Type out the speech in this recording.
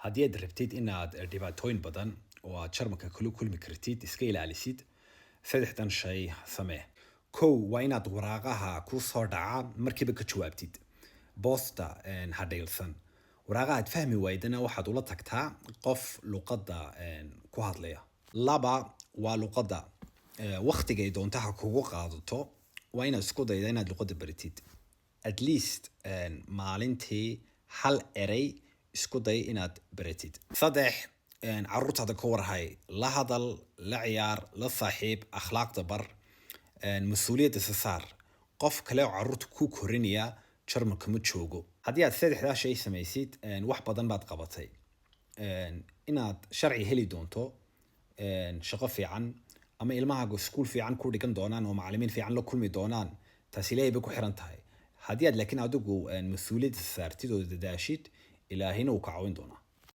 haddii aad rabtid inaad dhibaatooyin badan oo aad jarmalka kula kulmi kartid iska ilaalisid saddexdan shay samee. Kow waa inaad waraaqaha ku soo dhaca markiiba ka jawaabtid. Boosta ha dhaylsan. Waraaqaha aad fahmi waydana waxaad ula tagtaa qof luqadda ku hadlaya. Laba waa luqadda. Waqtigay doontaha kugu qaadato waa inaad isku dayda inaad luqadda baratid. At least maalintii hal eray isku day inaad baratid. Saddex carruurtaada ka warhay. La hadal, la ciyaar, la saaxiib, akhlaaqda bar, mas-uuliyadda saar. Qof kale oo carruurta ku korinaya jarmalka ma joogo. Haddii aad saddexdaa shay samaysid wax badan baad qabatay. Inaad sharci heli doonto shaqo fiican ama ilmahaaga iskuul fiican ku dhigan doonaan oo macallimiin fiican la kulmi doonaan taas Ilaahay bay ku xiran tahay. Haddii aad laakiin adigu mas-uuliyadda saartid oo dadaashid Ilaahayna wuu ka caawin doonaa.